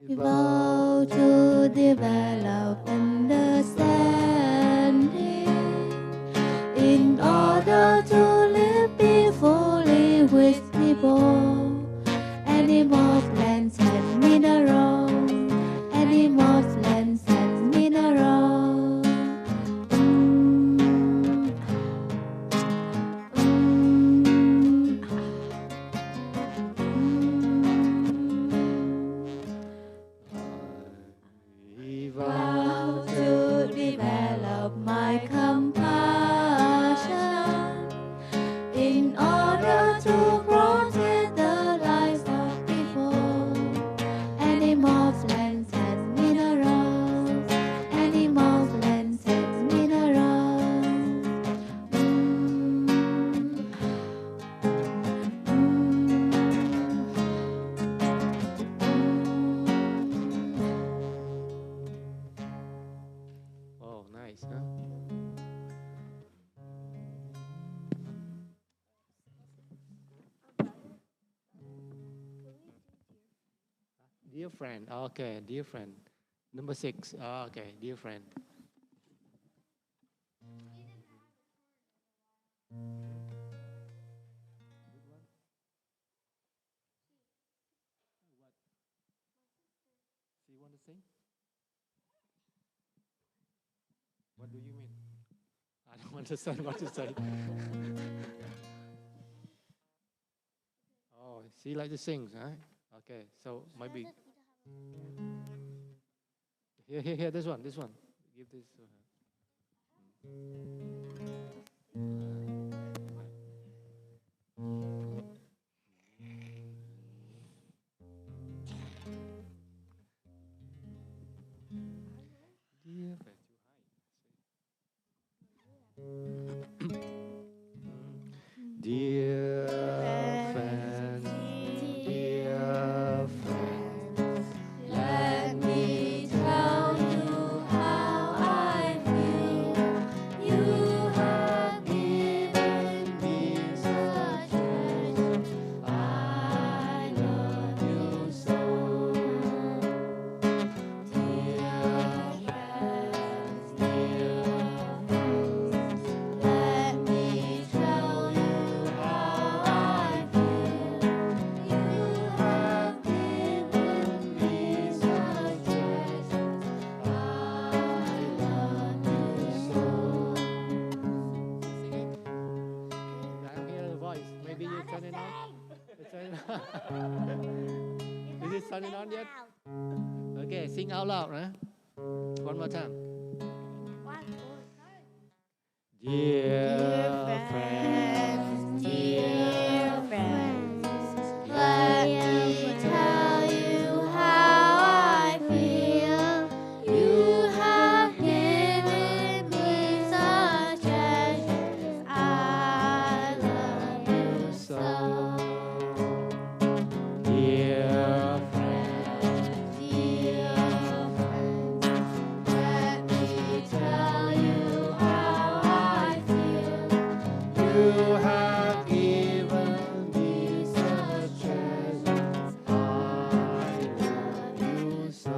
Evolve to develop understanding in order to live peacefully with people, animals, plants, and minerals. Animals, plants, and minerals. Vow to develop my compassion in order to protect the lives of people, animals, plants, and minerals. Animals, plants, and minerals. Oh, nice, huh? Dear friend, okay, dear friend. Number 6, okay, dear friend. Do you want to sing? What do you mean? I don't understand what to say. Oh, she like to sing, huh? Okay, so maybe here, this one. Give this to her. Dear friend, dear friend, dear friend, Let me tell you how I feel. You have given me such treasure. I love you so. Dear friends, let me tell you how I feel. You have given me such treasure. I love you so. I hear a voice. Maybe you turn it on. You turn it on. Is it turning on yet? Okay, sing out loud, huh? One more time. Dear friends, Dear friends, let me tell you how I feel. You have given me such treasures. I love you so. dear friends, Dear friends, let me tell you how I feel. you have given me such treasures. I love you so.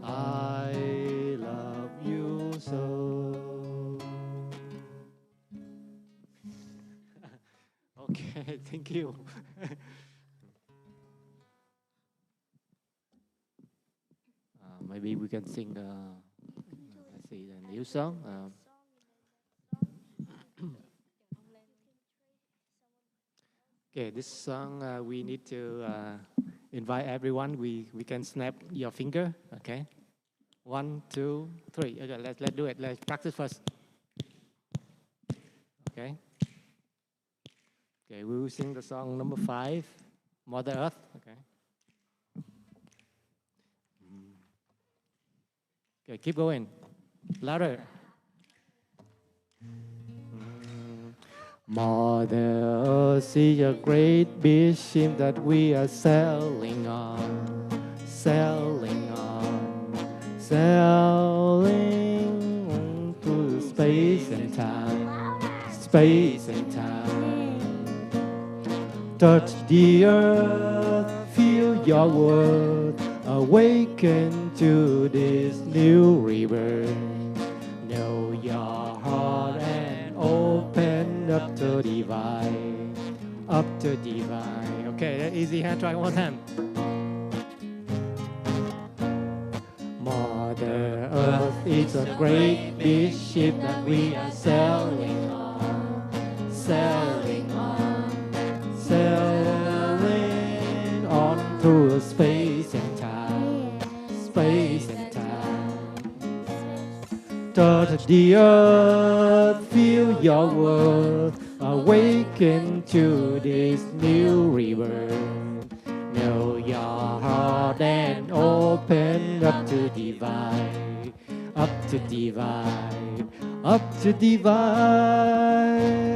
I love you so. Okay, thank you. Maybe we can sing let's see, the new song. Okay, this song we need to invite everyone. We can snap your finger. Okay, 1, 2, 3. Okay, let's do it. Let's practice first. Okay. Okay, we will sing the song number 5, Mother Earth. Okay. Okay, keep going. Louder. Mother Earth, see a great big ship that we are sailing on, sailing through space and time, space and time. Touch the earth, feel your word. Awaken to this new river. Know your heart and open up to divine. Up to divine. Okay, that's easy. Hand try one more time. Mother Earth is a great big ship that we are sailing on, sailing on, sailing on through space and time, space and time. Touch the earth, feel your worth, awaken to this new river. Know your heart and open up to divine, up to divine, up to divine.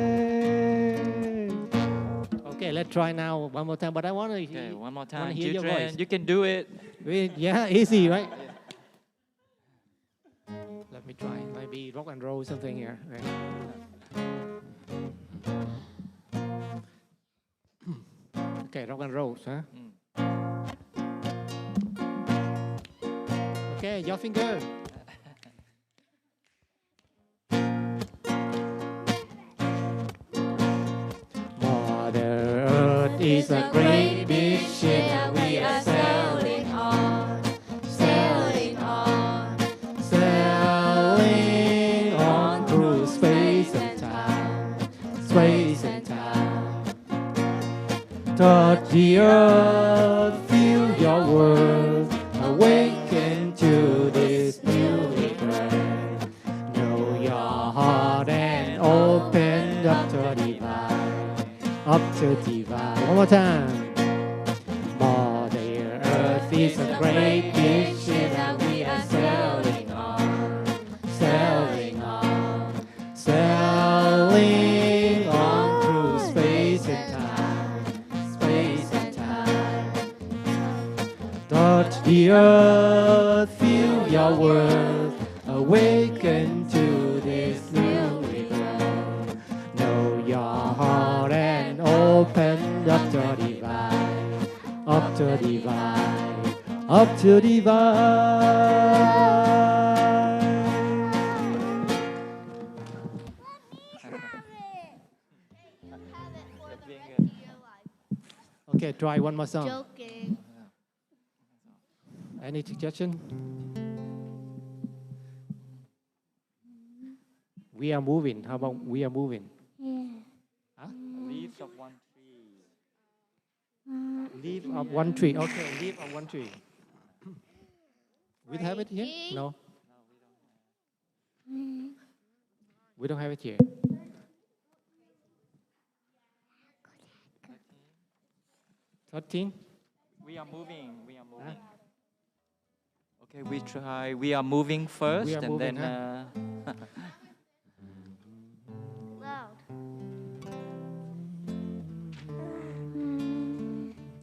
Okay, let's try now one more time. But I want to Okay, one more time. hear your Children, voice. you can do it. Yeah, easy, right? Let me try. Maybe rock and roll something here. Right. Okay, rock and roll, huh? Okay, your finger. Mother Earth is a great big ship that we are sailing on, sailing on, sailing on through space and time, space and time. Touch the earth, feel your worth, awaken to this new river. Know your heart and open up to divine, up to divine. One more time. Mother Earth is a great big ship that we are sailing on, sailing on, sailing on through space and time, space and time. Touch the earth, feel your worth, awaken to this new river. Know your heart and open up to divine, up to divine, up to divine. Okay, try one more song. Joking. Any suggestion? We are moving. How about we are moving? Huh? Leaves of one tree. Leaf of one tree. Okay, leaf of one tree. We have it here? No. We don't have it here. 13. We are moving. We are moving. Okay, we try. We are moving first, We are and moving, then. Loud.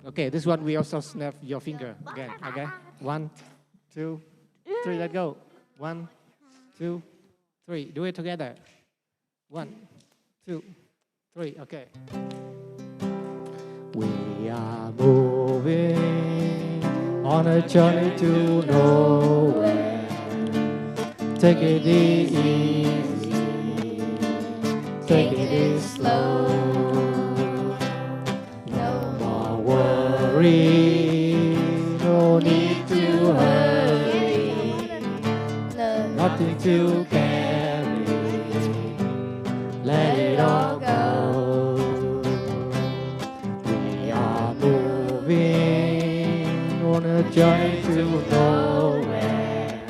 Okay, this one we also snap your finger again. Okay, 1, 2, 3. Let's go. 1, 2, 3. Do it together. 1, 2, 3. Okay. We are moving on a journey to nowhere. Take it easy, take it slow. No more worry, no need to hurry. Nothing to carry, let it all go. We are moving on a journey to nowhere.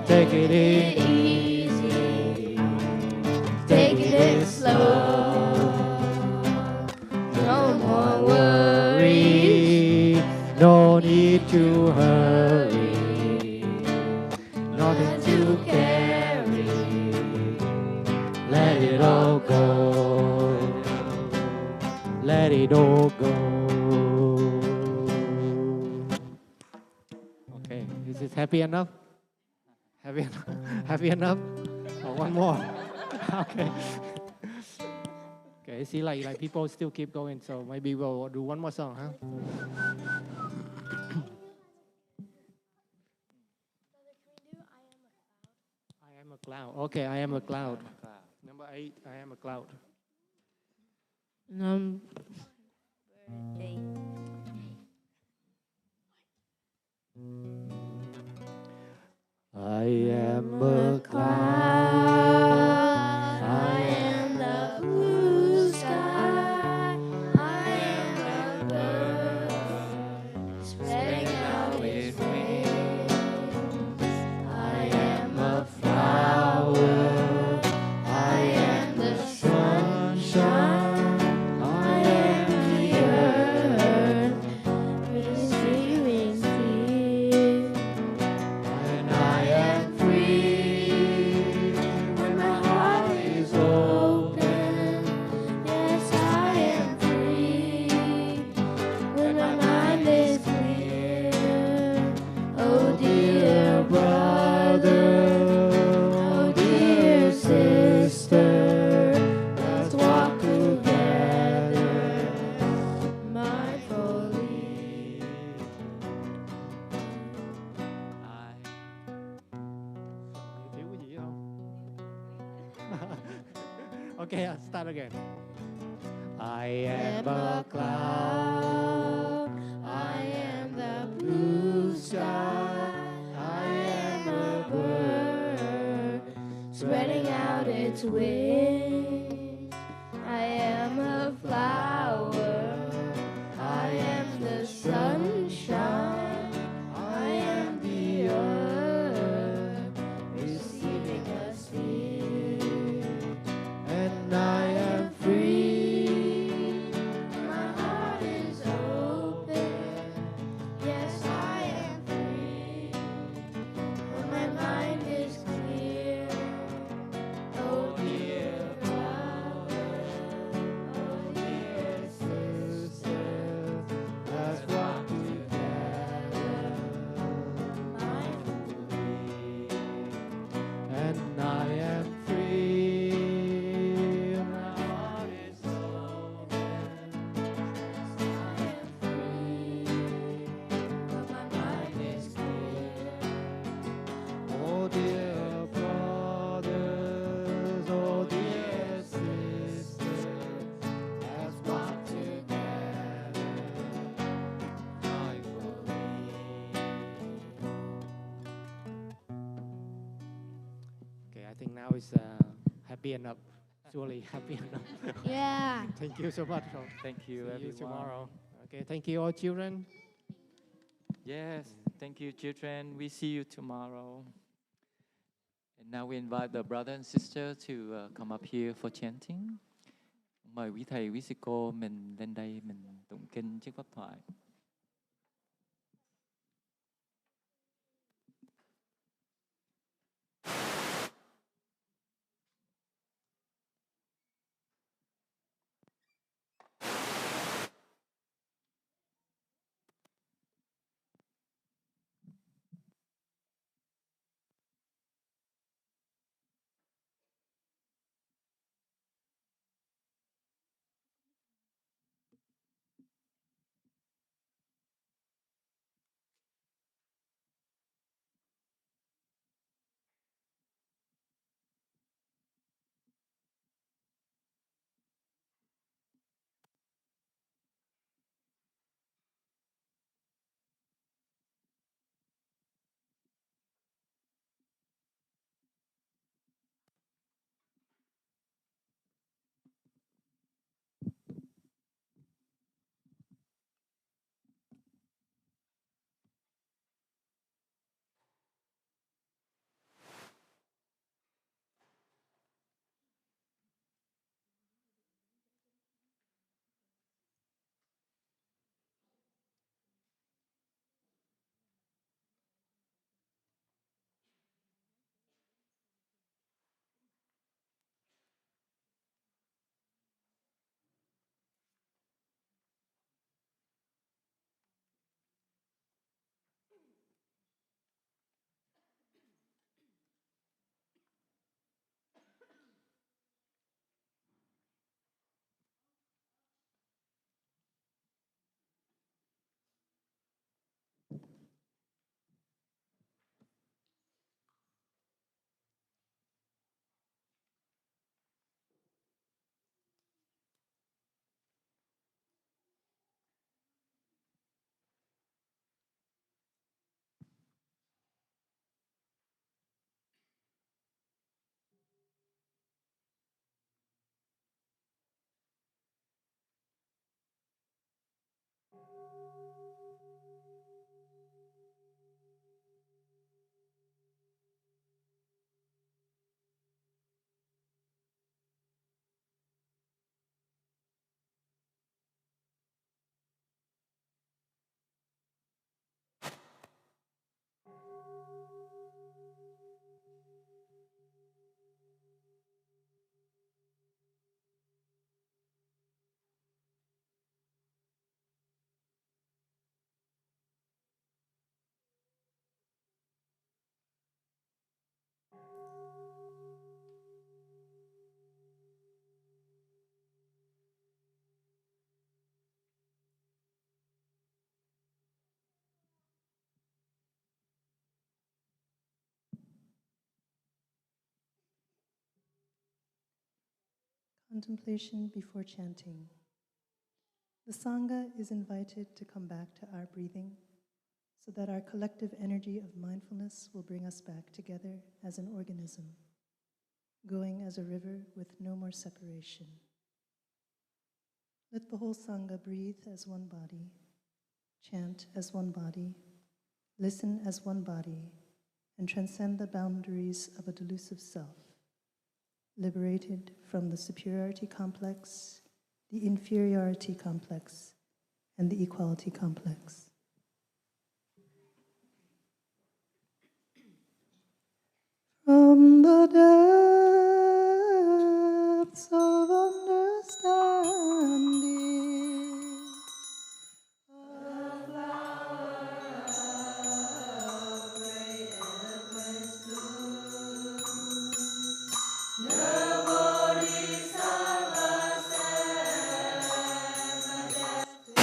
Take it easy, take it slow. No more worry, no need to hurry. Nothing to carry, let it all go. Let it all go. Okay, is it happy enough? Happy enough? Happy enough? Or one more? Okay. Okay, see, like people still keep going, so maybe we'll do one more song, huh? Cloud. Okay, I am a cloud. Cloud. Number 8, I am a cloud. Number 8. I am A cloud. I am the blue sky. I am a bird spreading out its wings. I am a flower. I am the sunshine. I am the earth receiving tears. And I am free when my heart is open. Yes, I am free when my mind is clear. Oh, dear brother, oh, dear sister, let's walk together mindfully. Thiếu cái gì không? Okay, I'll start again. I am a cloud. I am the blue sky. I am a bird spreading out its wings. I am a flower. I am the sunshine. I am the earth receiving a seed. And I am free. My heart is open. Yes, I am free. When my mind is clear. Oh, dear brother. Oh, dear sister. Let's walk together mindfully. And I am free. My heart is open. I am free. But my mind is clear. Oh dear brothers, oh dear sisters, let's walk together mindfully. Okay, I think now it's happy enough. Surely happy enough. Yeah. Thank you so much. Thank See you, you everyone. tomorrow. Okay, thank you all children. Yes, thank you, children. We see you tomorrow. And now we invite the brother and sister to come up here for chanting. Mời quý thầy, quý sư cô mình lên đây mình tụng kinh trước pháp thoại. Contemplation before chanting. The Sangha is invited to come back to our breathing so that our collective energy of mindfulness will bring us back together as an organism, going as a river with no more separation. Let the whole Sangha breathe as one body, chant as one body, listen as one body, and transcend the boundaries of a delusive self, liberated from the superiority complex, the inferiority complex, and the equality complex. From the depths of understanding, a flower of great eloquence blooms. The Bodhisattva stands majestic.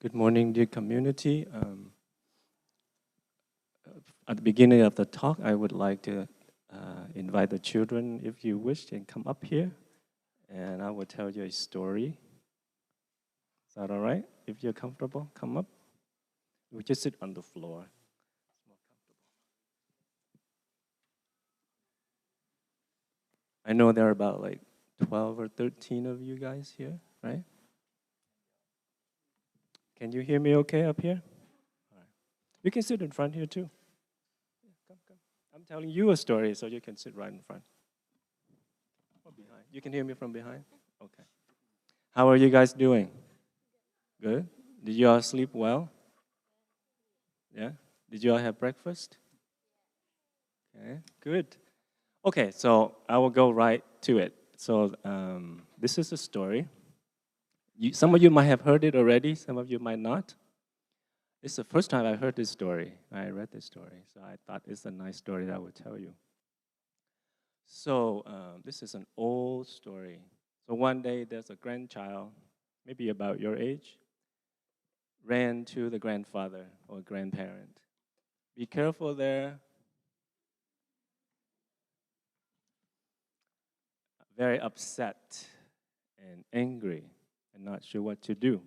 Good morning, dear community. At the beginning of the talk, I would like to invite the children, if you wish, can come up here, and I will tell you a story. Is that all right? If you're comfortable, come up. We just sit on the floor. It's more comfortable. I know there are about like 12 or 13 of you guys here, right? Can you hear me okay up here? All right. You can sit in front here too. Yeah, come, come. I'm telling you a story, so you can sit right in front. Or behind. You can hear me from behind? Okay. How are you guys doing? Good? Did you all sleep well? Yeah? Did you all have breakfast? Okay, good. Okay, so I will go right to it. So this is a story. Some of you might have heard it already, some of you might not. It's the first time I heard this story. I read this story, so I thought it's a nice story that I would tell you. So this is an old story. So one day there's a grandchild, maybe about your age, ran to the grandfather or grandparent. Be careful there. Very upset and angry and not sure what to do.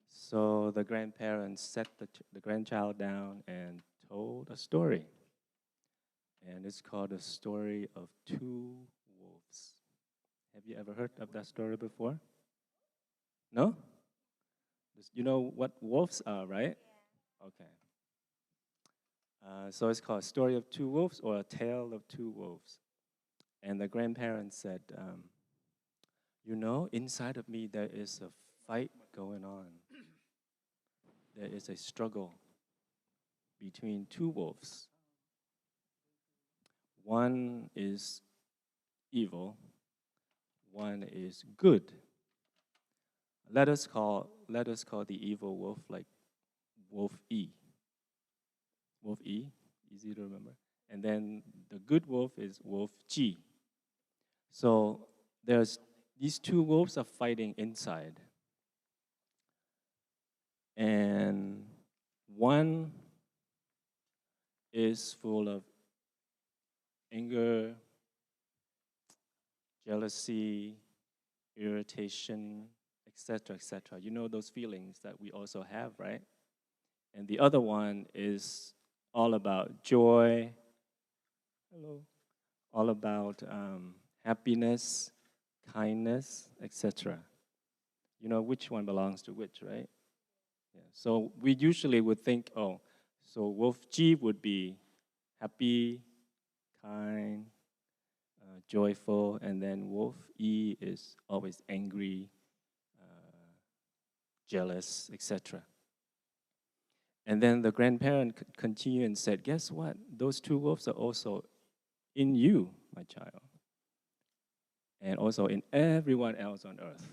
So the grandparents set the grandchild down and told a story. And it's called the story of two wolves. Have you ever heard of that story before? No? You know what wolves are, right? Okay. So it's called Story of Two Wolves or A Tale of Two Wolves. And the grandparents said, you know, inside of me there is a fight going on. There is a struggle between two wolves. One is evil, one is good. Let us call the evil wolf like Wolf E. Wolf E, easy to remember. And then the good wolf is Wolf G. So there's these two wolves are fighting inside. And one is full of anger, jealousy, irritation, etc., etc. You know those feelings that we also have, right? And the other one is all about joy, all about happiness, kindness, etc. You know which one belongs to which, right? Yeah. So we usually would think, oh, so Wolf G would be happy, kind, joyful, and then Wolf E is always angry, jealous, etc. And then the grandparent continued and said, guess what? Those two wolves are also in you, my child, and also in everyone else on earth.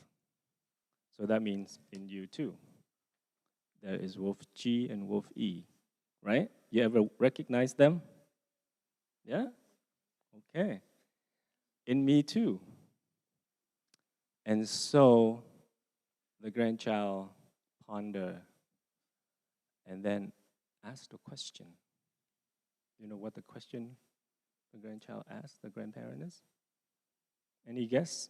So that means in you too. There is Wolf G and Wolf E, right? You ever recognize them? Yeah? Okay. In me too. And so the grandchild pondered and then asked a question. You know what the question the grandchild asked the grandparent is? Any guess?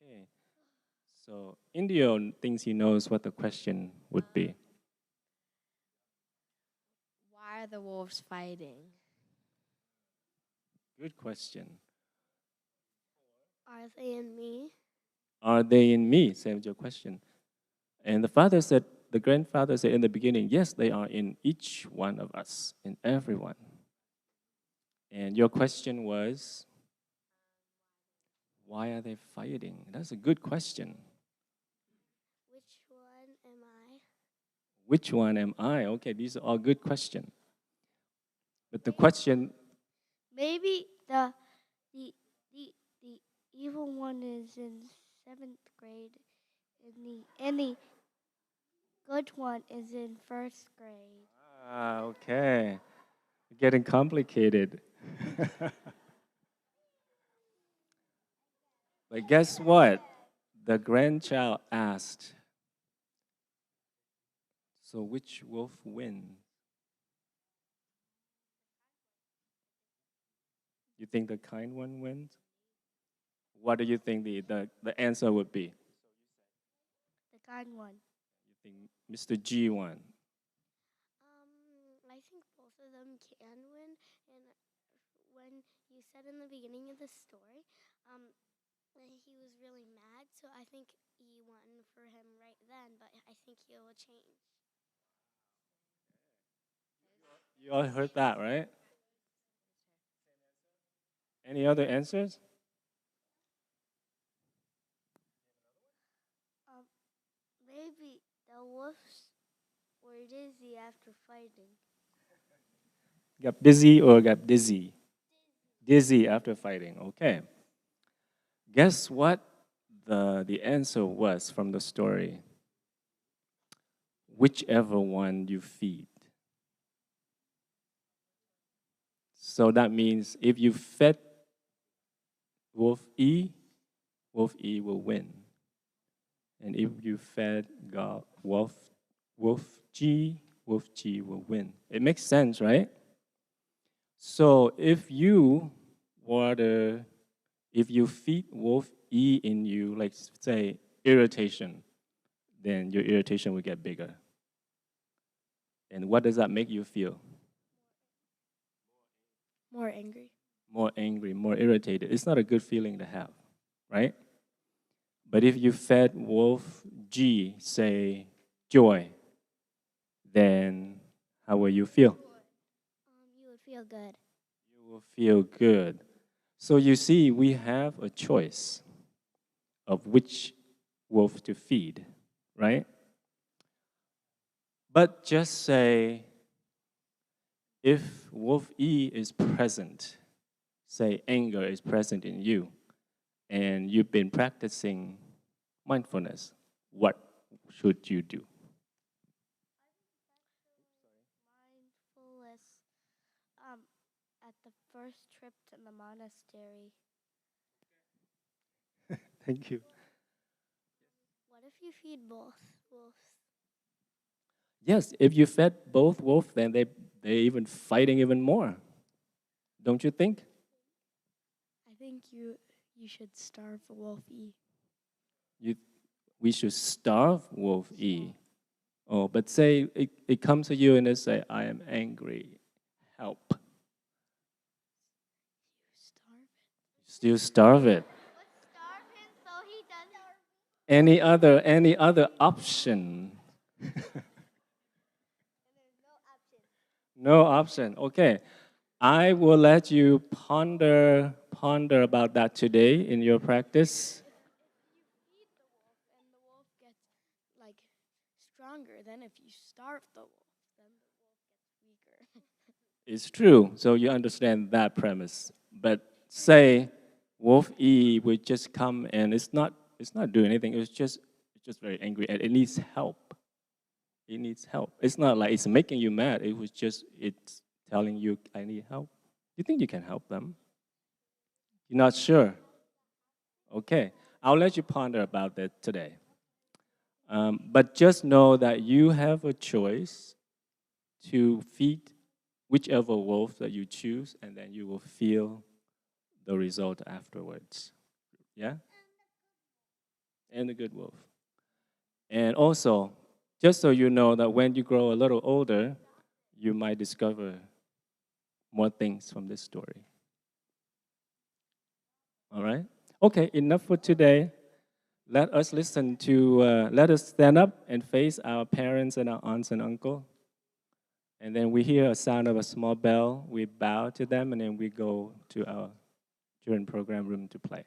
Okay. So Indio thinks he knows what the question would be. Why are the wolves fighting? Good question. Are they in me? Are they in me? Same your question. And the grandfather said in the beginning, yes, they are in each one of us, in everyone. And your question was, why are they fighting? That's a good question. Which one am I? Which one am I? Okay, these are all good questions. But the question, Maybe the evil one is in 7th grade, and the good one is in 1st grade. okay, getting complicated. But guess what? The grandchild asked, so which wolf wins? You think the kind one wins? What do you think the answer would be? The kind one. You think Mr. G won? I think both of them can win. And when you said in the beginning of the story, he was really mad, so I think he won for him right then, but I think he will change. You all heard that, right? Any other answers? Maybe the wolves were dizzy after fighting. Got busy or got dizzy? Dizzy after fighting, okay. Guess what the answer was from the story? Whichever one you feed. So that means if you fed wolf E will win. And if you fed wolf G will win. It makes sense, right? So if you feed wolf E in you, like say irritation, then your irritation will get bigger. And what does that make you feel? More angry. More angry, more irritated. It's not a good feeling to have, right? But if you fed wolf G, say joy, then how will you feel? You would feel good. You will feel good. So you see, we have a choice of which wolf to feed, right? But just say, if wolf E is present, say anger is present in you, and you've been practicing mindfulness, what should you do? Mindfulness. At the first trip to the monastery. Thank you. What if you feed both wolves? Yes, if you fed both wolves, then they're even fighting even more. Don't you think? I think you should starve wolf E. We should starve wolf E. Oh, but say it comes to you and they say, I am angry. Help. Still starve it. Starve him so he doesn't. Any other option? No option. Okay. I will let you ponder about that today in your practice. Feed the wolf and the wolf gets like stronger. Then if you starve the wolf, then the wolf gets weaker. It's true. So you understand that premise. But say wolf E would just come and it's not doing anything. It's just very angry and it needs help. It needs help. It's not like it's making you mad. It's telling you I need help. You think you can help them? You're not sure? Okay. I'll let you ponder about that today. But just know that you have a choice to feed whichever wolf that you choose, and then you will feel the result afterwards. Yeah? And the good wolf. And also, just so you know that when you grow a little older, you might discover more things from this story. All right? Okay, enough for today. let us listen to, let us stand up and face our parents and our aunts and uncle. And then we hear a sound of a small bell, we bow to them, and then we go to our children program room to play.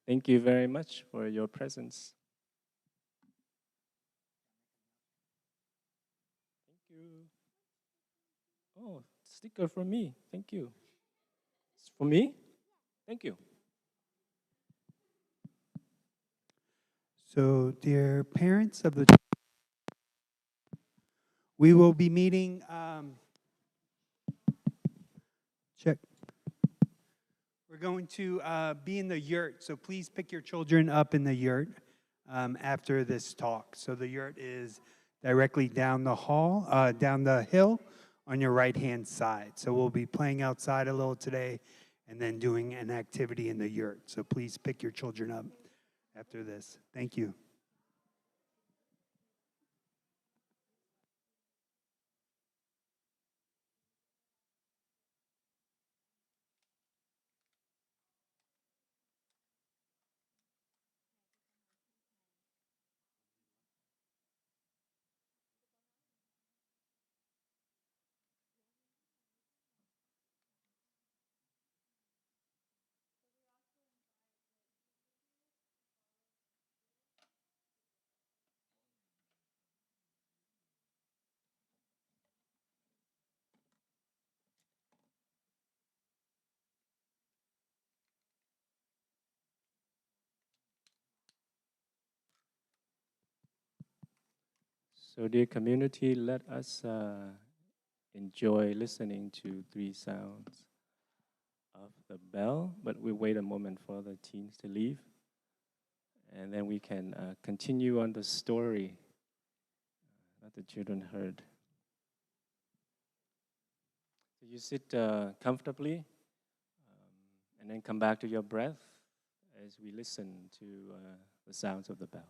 Thank you very much for your presence. Thank you. Oh, sticker from me. Thank you. It's for me? Thank you. So, dear parents of the, we will be meeting, check. We're going to be in the yurt, so please pick your children up in the yurt after this talk. So the yurt is directly down the hall, down the hill on your right-hand side. So we'll be playing outside a little today and then doing an activity in the yurt. So please pick your children up after this. Thank you. So dear community, let us enjoy listening to 3 sounds of the bell, but we wait a moment for the teens to leave. And then we can continue on the story that the children heard. So you sit comfortably and then come back to your breath as we listen to the sounds of the bell.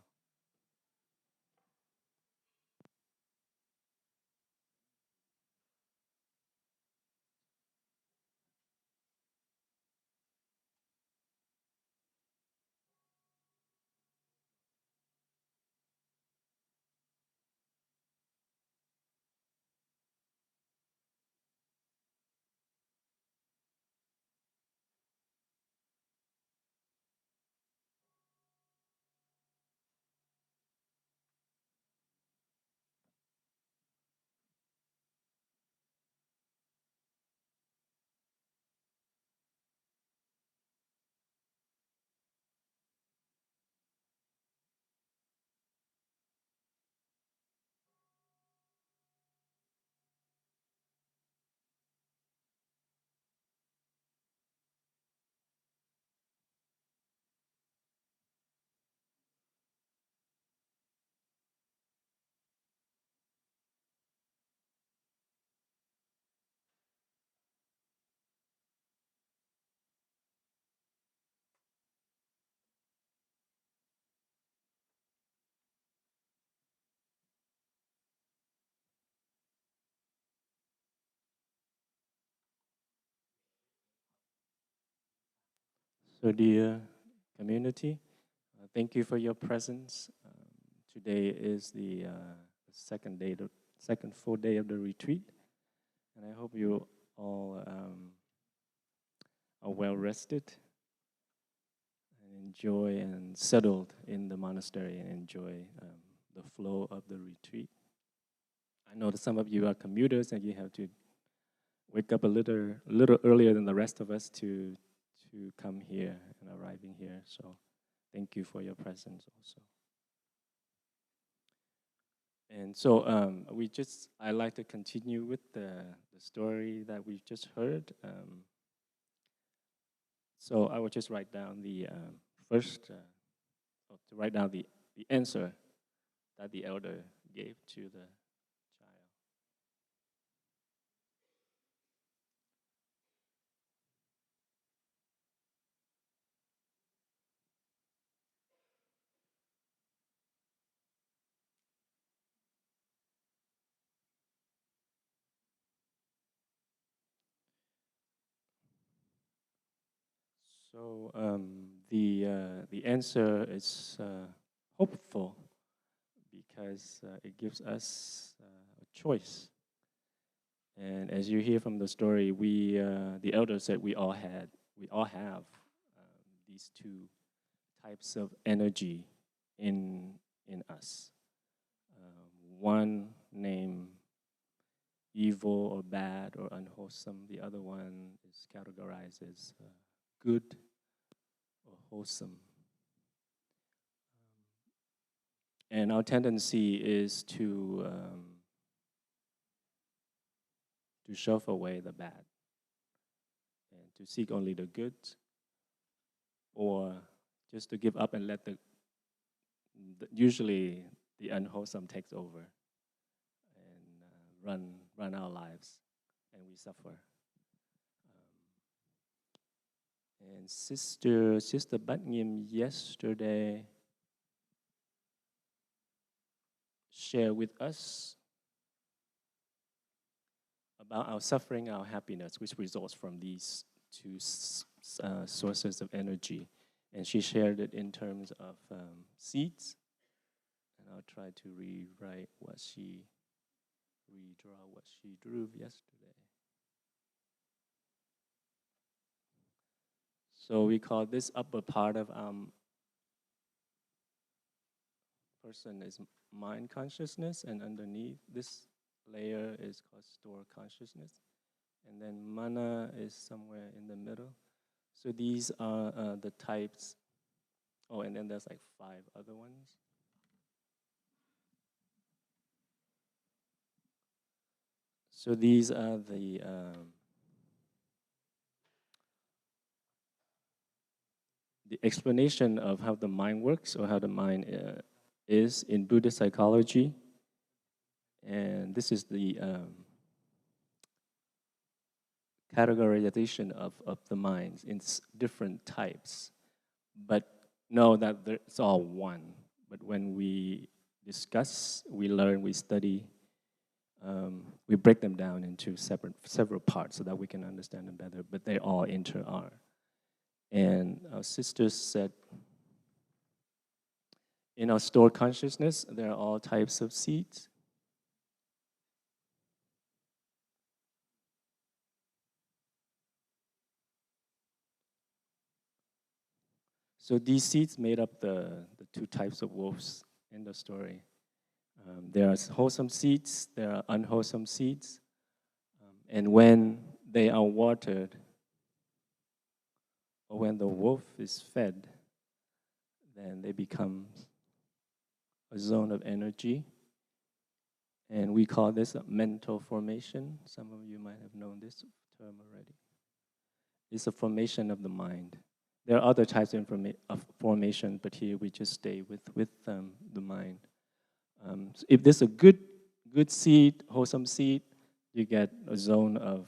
So dear community, thank you for your presence. Today is the second full day of the retreat, and I hope you all are well rested and enjoy and settled in the monastery and enjoy the flow of the retreat. I know that some of you are commuters and you have to wake up a little earlier than the rest of us to come here and arriving here. So thank you for your presence also. And so I'd like to continue with the story that we've just heard. So I will just write down the the answer that the elder gave to the child. So the answer is hopeful because it gives us a choice. And as you hear from the story, the elders said we all have these two types of energy in us. One named evil or bad or unwholesome. The other one is categorized as good or wholesome. And our tendency is to shove away the bad and to seek only the good, or just to give up and let usually the unwholesome takes over and run our lives, and we suffer. And Sister Batnyam yesterday shared with us about our suffering, our happiness, which results from these two sources of energy. And she shared it in terms of seeds. And I'll try to redraw what she drew yesterday. So we call this upper part of person is mind consciousness, and underneath this layer is called store consciousness. And then mana is somewhere in the middle. So these are the types. Oh, and then there's like 5 other ones. So these are the explanation of how the mind works, or how the mind is in Buddhist psychology. And this is the categorization of the minds in different types. But know that it's all one. But when we discuss, we learn, we study, we break them down into several parts so that we can understand them better. But they all are. And our sisters said, in our stored consciousness, there are all types of seeds. So these seeds made up the 2 types of wolves in the story. There are wholesome seeds, there are unwholesome seeds. And when they are watered, or when the wolf is fed, then they become a zone of energy. And we call this a mental formation. Some of you might have known this term already. It's a formation of the mind. There are other types of formation, but here we just stay with the mind. So if there's a good seed, wholesome seed, you get a zone of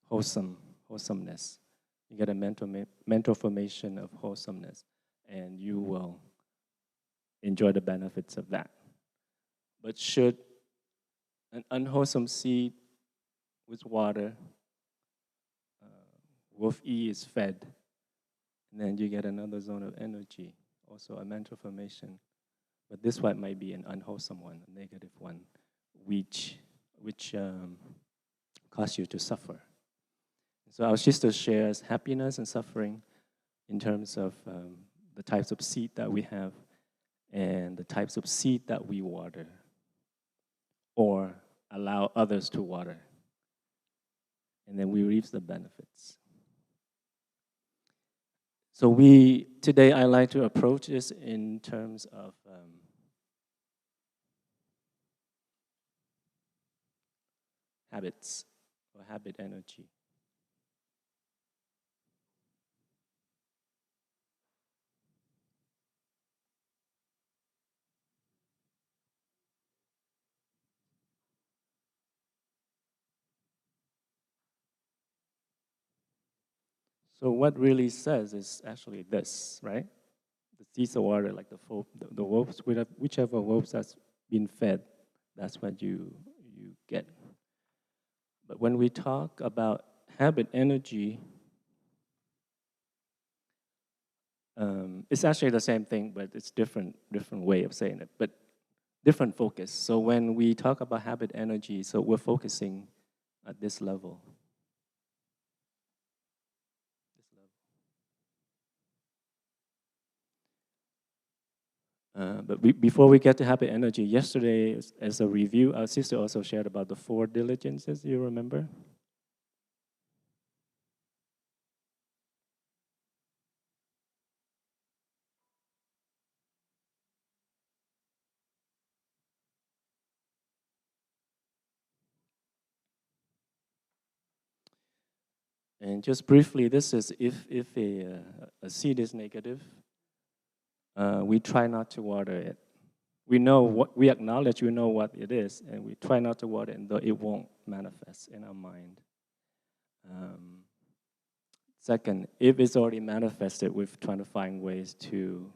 wholesomeness. You get a mental formation of wholesomeness, and you will enjoy the benefits of that. But should an unwholesome seed with water, wolf E is fed, and then you get another zone of energy, also a mental formation. But this one might be an unwholesome one, a negative one, which cause you to suffer. So our sister shares happiness and suffering in terms of the types of seed that we have and the types of seed that we water or allow others to water. And then we reap the benefits. So today I like to approach this in terms of habits or habit energy. So what really says is actually this, right? The seeds of water, like the wolves, whichever wolves that's been fed, that's what you get. But when we talk about habit energy, It's actually the same thing, but it's different way of saying it, but different focus. So when we talk about habit energy, so we're focusing at this level. But before we get to habit energy, yesterday, as a review, our sister also shared about the 4 diligences, you remember? And just briefly, this is if a seed is negative, we try not to water it. We acknowledge we know what it is, and we try not to water it, though it won't manifest in our mind. Second, if it's already manifested, we're trying to find ways to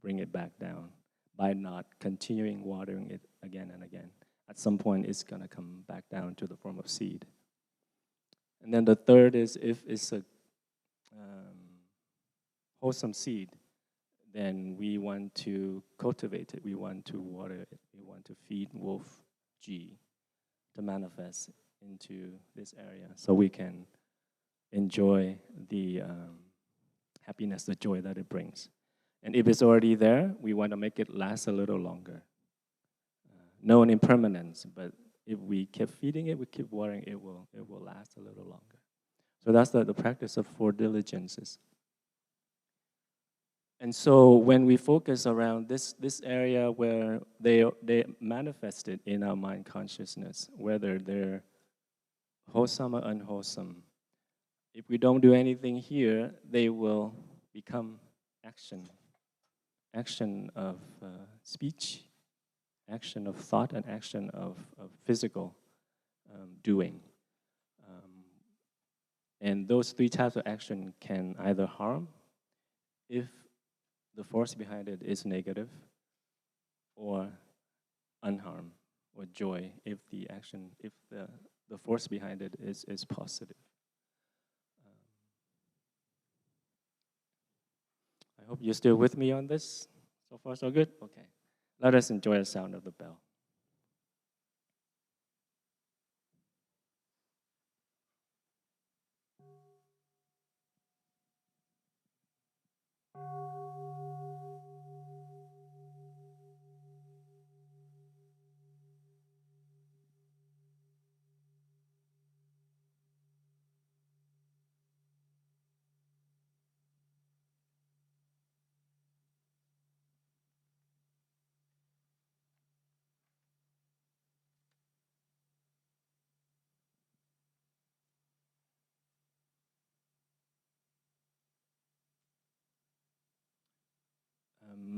bring it back down by not continuing watering it again and again. At some point, it's going to come back down to the form of seed. And then the third is if it's a wholesome seed, then we want to cultivate it. We want to water it. We want to feed wolf G to manifest into this area so we can enjoy the happiness, the joy that it brings. And if it's already there, we want to make it last a little longer. No impermanence, but if we keep feeding it, we keep watering it, it will last a little longer. So that's the practice of 4 diligences. And so when we focus around this area where they manifested in our mind consciousness, whether they're wholesome or unwholesome, if we don't do anything here, they will become action. Action of speech, action of thought, and action of physical doing. And those 3 types of action can either harm if the force behind it is negative, or unharm, or joy if the force behind it is positive. I hope you're still with me on this. So far, so good? Okay. Let us enjoy the sound of the bell.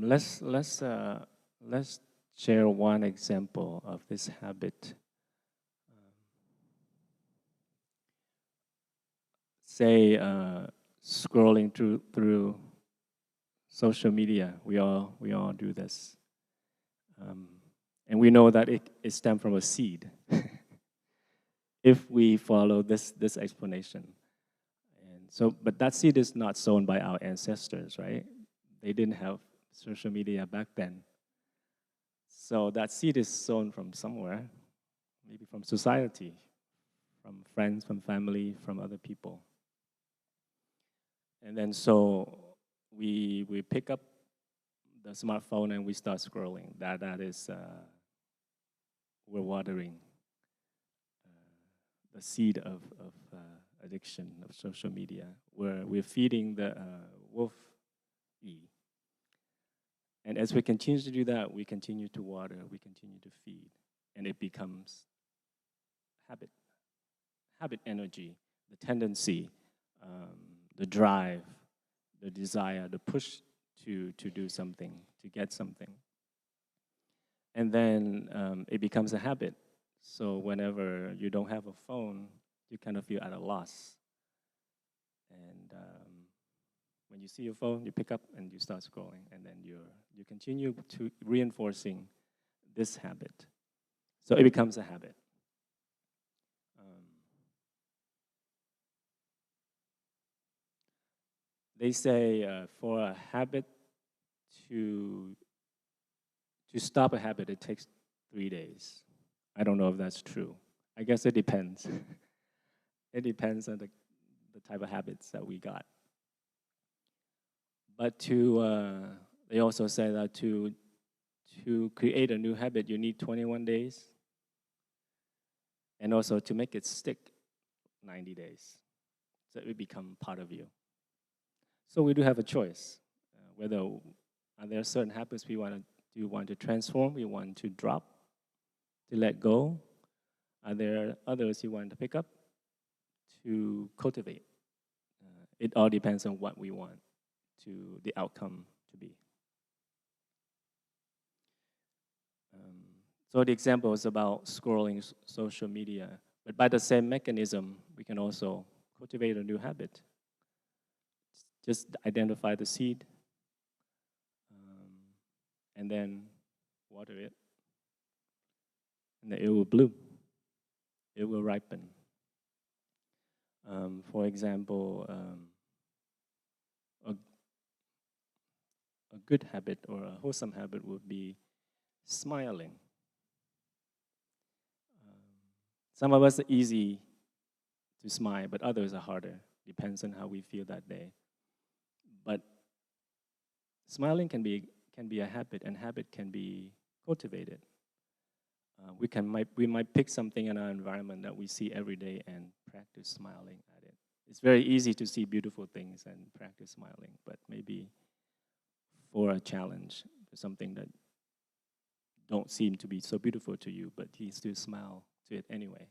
Let's share one example of this habit. Say scrolling through social media. We all do this, and we know that it stems from a seed. If we follow this explanation, and so, but that seed is not sown by our ancestors, right? They didn't have social media back then. So that seed is sown from somewhere, maybe from society, from friends, from family, from other people. And then so we pick up the smartphone and we start scrolling. That is, we're watering the seed of addiction, of social media, where we're feeding the wolf E. And as we continue to do that, we continue to water, we continue to feed, and it becomes habit energy, the tendency, the drive, the desire, the push to do something, to get something. And then it becomes a habit. So whenever you don't have a phone, you kind of feel at a loss. And when you see your phone, you pick up and you start scrolling, and then you continue to reinforcing this habit. So it becomes a habit. they say for a habit to stop a habit, it takes 3 days. I don't know if that's true. I guess it depends. It depends on the type of habits that we got. But they also say that to create a new habit, you need 21 days. And also to make it stick, 90 days. So it will become part of you. So we do have a choice. Whether are there certain habits we want to transform, we want to drop, to let go? Are there others you want to pick up, to cultivate? It all depends on what we want the outcome to be. So the example is about scrolling social media, but by the same mechanism, we can also cultivate a new habit. Just identify the seed, and then water it, and then it will bloom. It will ripen. For example, a good habit or a wholesome habit would be smiling. Some of us are easy to smile, but others are harder. Depends on how we feel that day. But smiling can be a habit, and habit can be cultivated. We might pick something in our environment that we see every day and practice smiling at it. It's very easy to see beautiful things and practice smiling, but maybe for a challenge, for something that don't seem to be so beautiful to you, but you still smile to it anyway.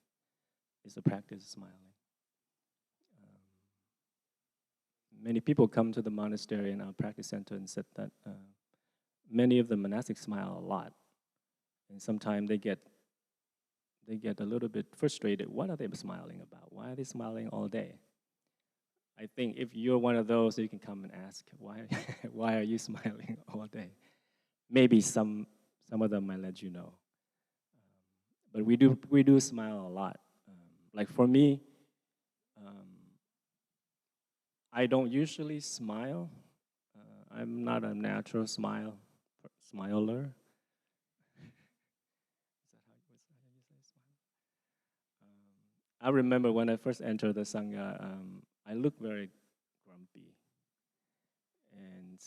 It's a practice of smiling. Many people come to the monastery and our practice center and said that many of the monastics smile a lot. And sometimes they get a little bit frustrated. What are they smiling about? Why are they smiling all day? I think if you're one of those, you can come and ask, why are you smiling all day? Maybe some of them might let you know. But we do smile a lot. Like for me, I don't usually smile. I'm not a natural smiler. I remember when I first entered the Sangha, I looked very grumpy. And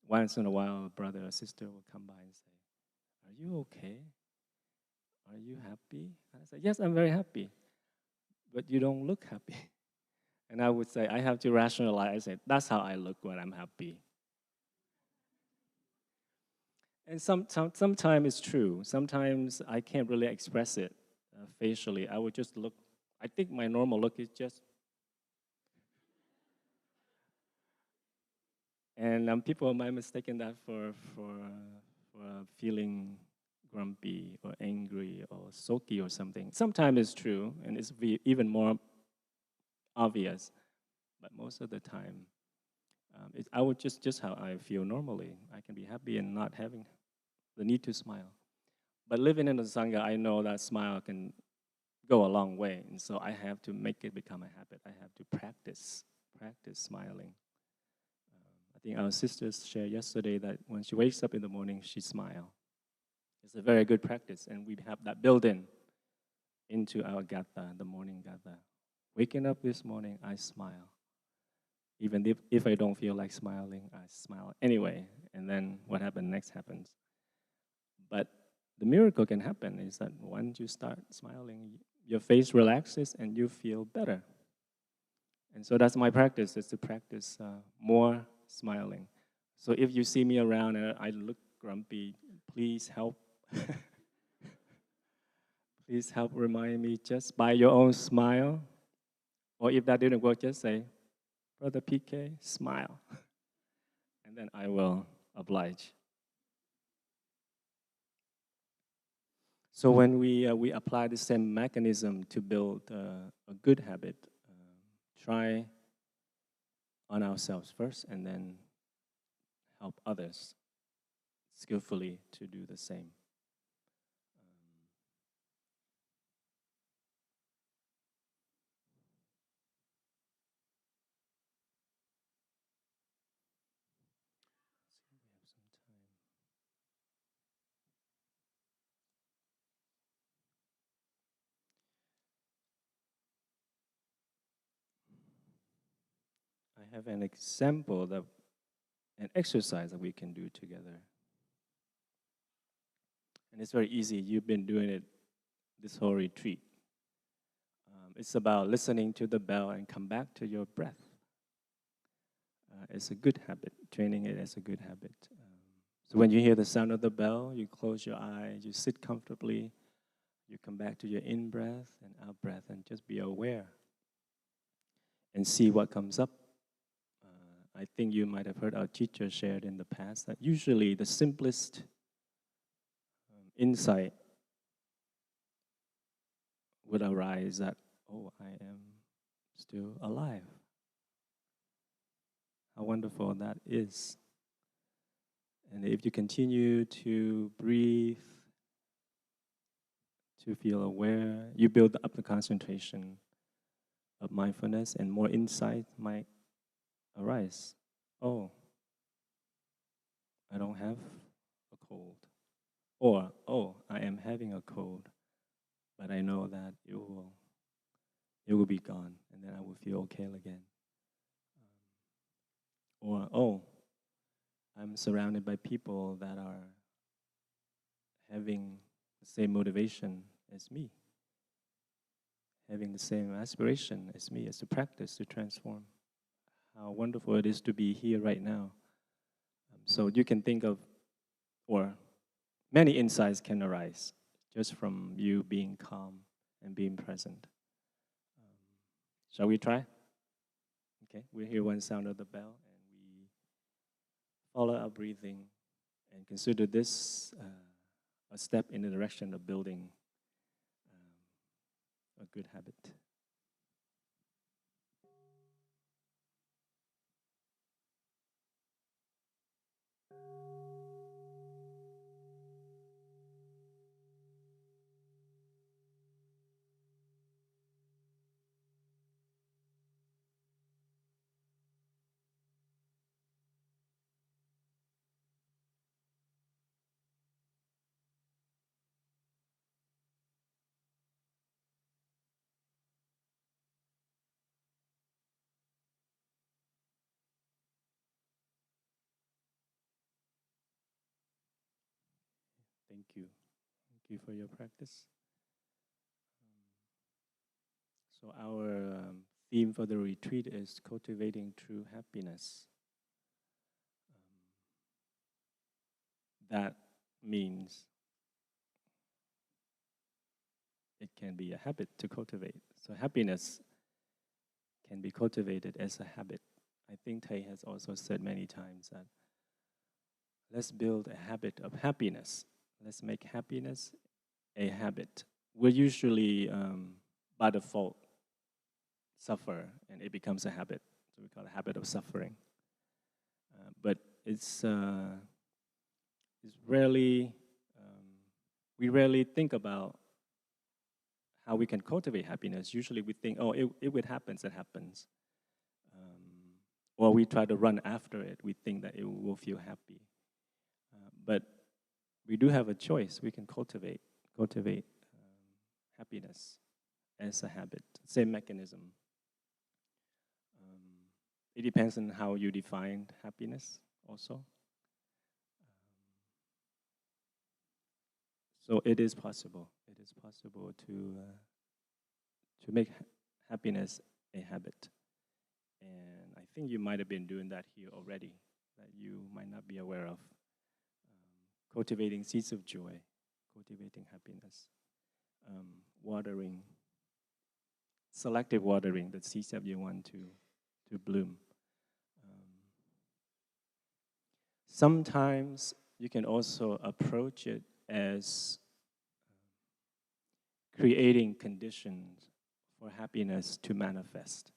once in a while, a brother or sister will come by and say, "Are you okay? Are you happy?" And I said, "Yes, I'm very happy. But you don't look happy." And I would say, I have to rationalize. I say, that's how I look when I'm happy. And sometimes it's true. Sometimes I can't really express it facially. I would just look. I think my normal look is just. And people might mistaken that for feeling grumpy or angry or sulky or something. Sometimes it's true, and it's even more obvious. But most of the time, I would just how I feel normally. I can be happy and not having the need to smile. But living in the Sangha, I know that smile can go a long way. And so I have to make it become a habit. I have to practice smiling. I think our sisters shared yesterday that when she wakes up in the morning, she smiles. It's a very good practice, and we have that built into our gatha, the morning gatha. Waking up this morning, I smile. Even if I don't feel like smiling, I smile anyway. And then what happens next happens. But the miracle can happen is that once you start smiling, your face relaxes and you feel better. And so that's my practice, is to practice more smiling. So if you see me around and I look grumpy, please help. Please help remind me just by your own smile. Or if that didn't work, just say, "Brother PK, smile." And then I will oblige. So when we apply the same mechanism to build a good habit, try on ourselves first and then help others skillfully to do the same. I have an example that an exercise that we can do together. And it's very easy. You've been doing it this whole retreat. It's about listening to the bell and come back to your breath. It's a good habit, training it as a good habit. So when you hear the sound of the bell, you close your eyes, you sit comfortably, you come back to your in-breath and out-breath, and just be aware and see what comes up. I think you might have heard our teacher shared in the past that usually the simplest insight would arise that, oh, I am still alive. How wonderful that is. And if you continue to breathe, to feel aware, you build up the concentration of mindfulness, and more insight might arise. Oh, I don't have a cold. Or, oh, I am having a cold, but I know that it will be gone, and then I will feel okay again. Or, oh, I'm surrounded by people that are having the same motivation as me, having the same aspiration as me, as to practice, to transform. How wonderful it is to be here right now. So you can think of, or many insights can arise just from you being calm and being present. Shall we try? Okay, we hear one sound of the bell, and we follow our breathing and consider this a step in the direction of building a good habit. Thank you. Thank you for your practice. So our theme for the retreat is cultivating true happiness. That means it can be a habit to cultivate. So happiness can be cultivated as a habit. I think Thầy has also said many times that let's build a habit of happiness. Let's make happiness a habit. We're usually, by default, suffer, and it becomes a habit. So we call it a habit of suffering. But it's rarely, we rarely think about how we can cultivate happiness. Usually we think, oh, if it happens, it happens. Or we try to run after it. We think that it will feel happy. But we do have a choice. We can cultivate happiness as a habit. Same mechanism. It depends on how you define happiness also. So it is possible. It is possible to make happiness a habit. And I think you might have been doing that here already, that you might not be aware of. Cultivating seeds of joy, cultivating happiness, watering, selective watering the seeds that you want to bloom. Sometimes you can also approach it as creating conditions for happiness to manifest.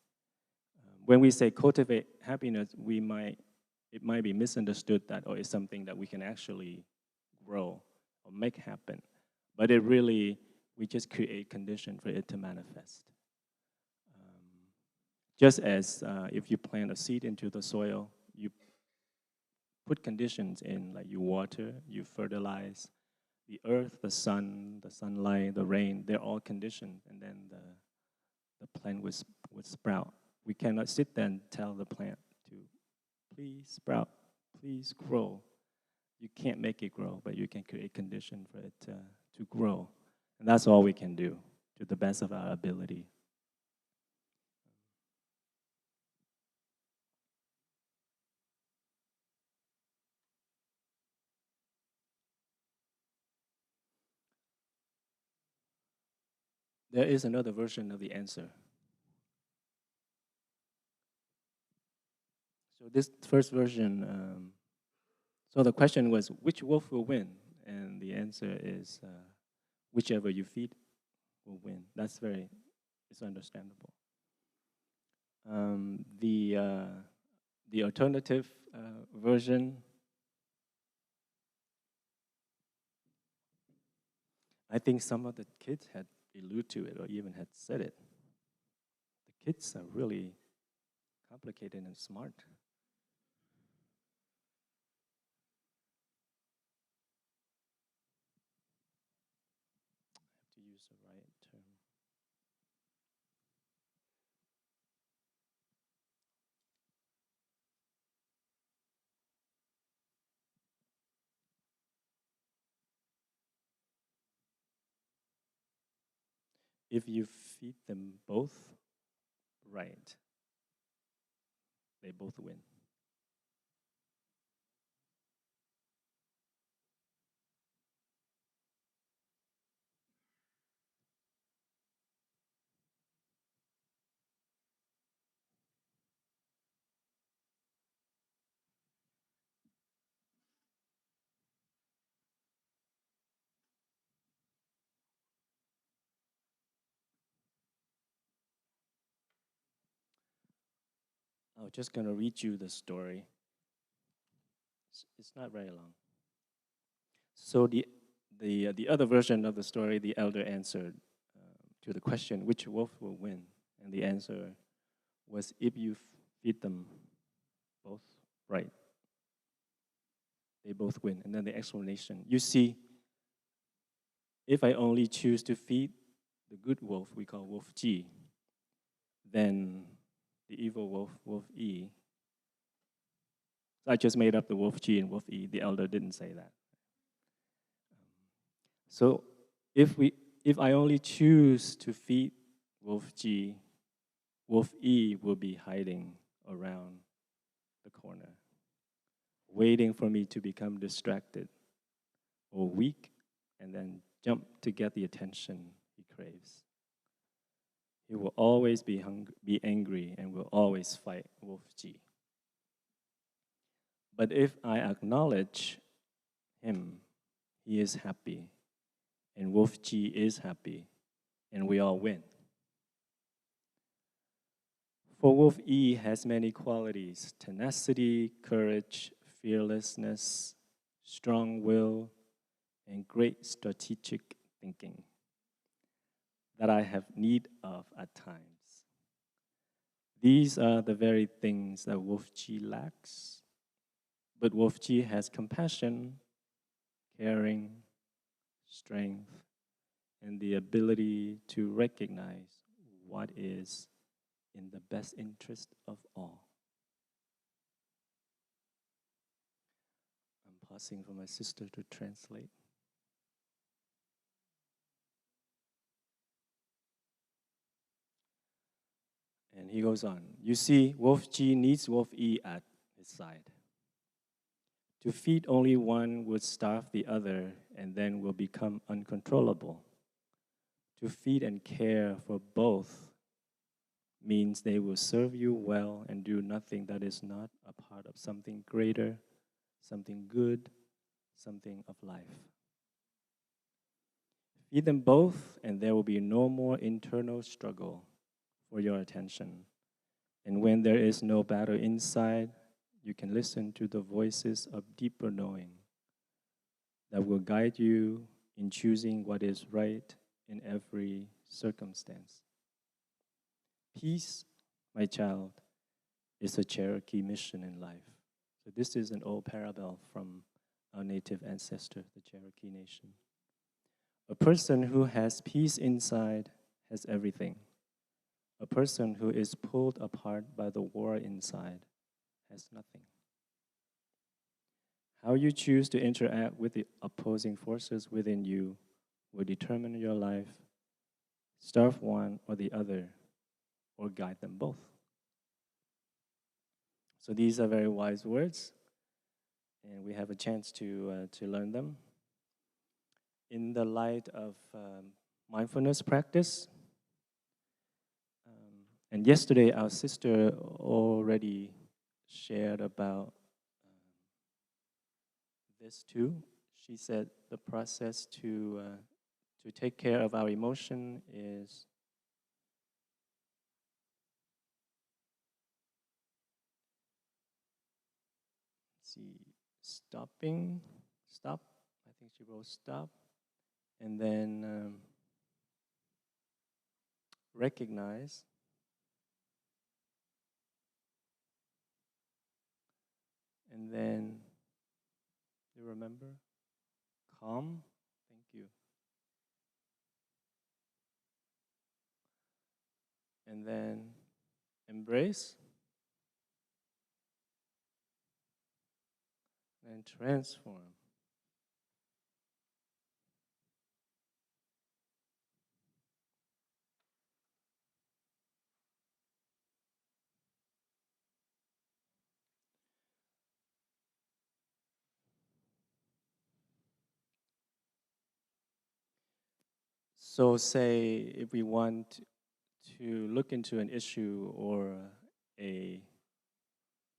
When we say cultivate happiness, it might be misunderstood that, oh, it's something that we can actually grow or make happen. But it really, we just create conditions for it to manifest. Just as if you plant a seed into the soil, you put conditions in, like you water, you fertilize. The earth, the sun, the sunlight, the rain, they're all conditioned, and then the plant would sprout We cannot sit there and tell the plant to please sprout, please grow. You can't make it grow, but you can create condition for it to grow. And that's all we can do to the best of our ability. There is another version of the answer. So this first version, so the question was, which wolf will win? And the answer is, whichever you feed will win. It's understandable. The alternative version, I think some of the kids had alluded to it or even had said it. The kids are really complicated and smart. I have to use the right term. If you feed them both right, they both win. I'm just going to read you the story. It's not very long. So the other version of the story, the elder answered to the question, which wolf will win? And the answer was, if you feed them both right, they both win. And then the explanation. You see, if I only choose to feed the good wolf, we call wolf G, then the evil wolf, wolf E. So I just made up the wolf G and wolf E. The elder didn't say that. So if I only choose to feed wolf G, wolf E will be hiding around the corner, waiting for me to become distracted or weak, and then jump to get the attention he craves. He will always be angry and will always fight wolf G. But if I acknowledge him, he is happy, and wolf G is happy, and we all win. For wolf E has many qualities: tenacity, courage, fearlessness, strong will, and great strategic thinking that I have need of at times. These are the very things that wolf G lacks. But wolf G has compassion, caring, strength, and the ability to recognize what is in the best interest of all. I'm pausing for my sister to translate. And he goes on. You see, wolf G needs wolf E at his side. To feed only one would starve the other and then will become uncontrollable. To feed and care for both means they will serve you well and do nothing that is not a part of something greater, something good, something of life. Feed them both and there will be no more internal struggle for your attention. And when there is no battle inside, you can listen to the voices of deeper knowing that will guide you in choosing what is right in every circumstance. Peace, my child, is a Cherokee mission in life. So this is an old parable from our native ancestor, the Cherokee Nation. A person who has peace inside has everything. A person who is pulled apart by the war inside has nothing. How you choose to interact with the opposing forces within you will determine your life, starve one or the other, or guide them both. So these are very wise words, and we have a chance to learn them. In the light of mindfulness practice, and yesterday our sister already shared about this too. She said the process to take care of our emotion is stop. I think she wrote stop, and then recognize, and then you remember calm. Thank you. And then embrace and transform. So say if we want to look into an issue or a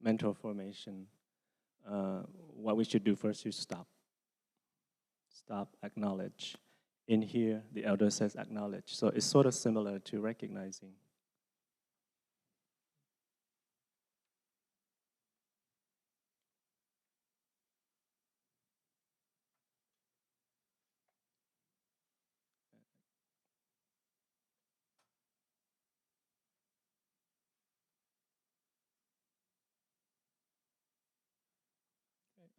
mental formation, what we should do first is stop. Stop, acknowledge. In here, the elder says acknowledge. So it's sort of similar to recognizing.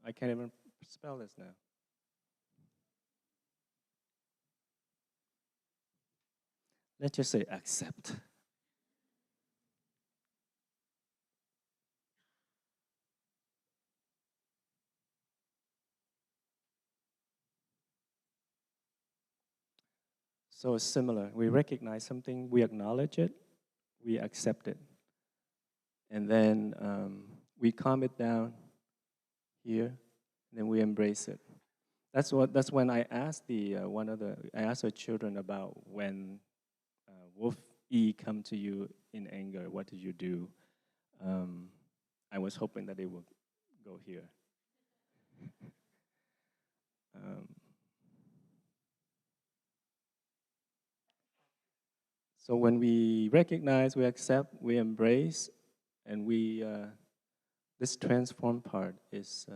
I can't even spell this now. Let's just say accept. So it's similar. We recognize something, we acknowledge it, we accept it. And then we calm it down here, and then we embrace it. That's when I asked I asked the children about when Wolf E come to you in anger, what did you do? I was hoping that they would go here. So when we recognize, we accept, we embrace, and this transform part is,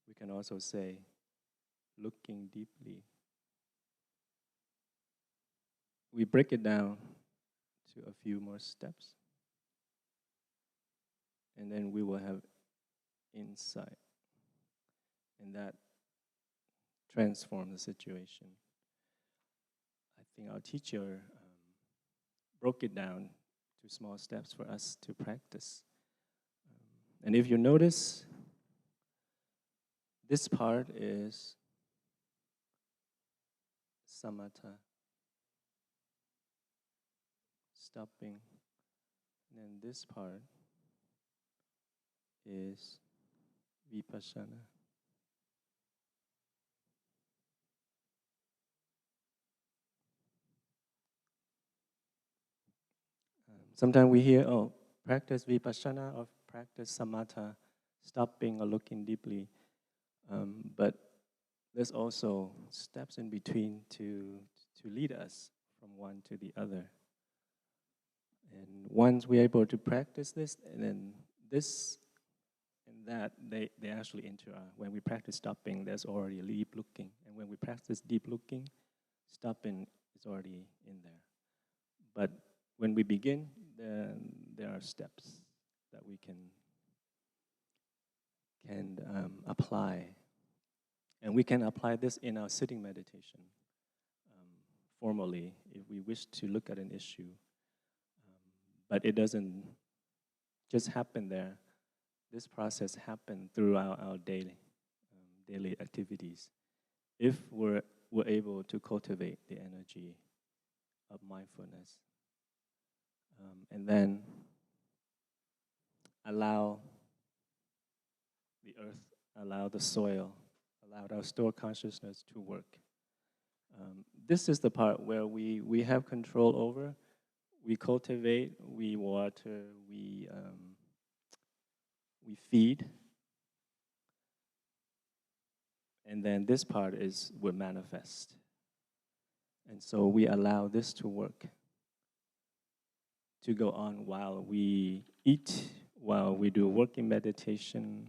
we can also say, looking deeply. We break it down to a few more steps, and then we will have insight, and that transforms the situation. I think our teacher broke it down to small steps for us to practice. And if you notice, this part is samatha, stopping. And then this part is vipassana. Sometimes we hear, oh, practice vipassana or practice samatha, stopping or looking deeply. But there's also steps in between to lead us from one to the other. And once we're able to practice this, and then this and that, they actually interact. When we practice stopping, there's already a deep looking. And when we practice deep looking, stopping is already in there. But when we begin, then there are steps that we can apply. And we can apply this in our sitting meditation. formally if we wish to look at an issue. But it doesn't just happen there. This process happens throughout our daily activities. If we're able to cultivate the energy of mindfulness, and then allow the earth, allow the soil, allow our store consciousness to work. This is the part where we have control over. We cultivate, we water, we feed. And then this part will manifest. And so we allow this to work, to go on while we eat, while we do working meditation,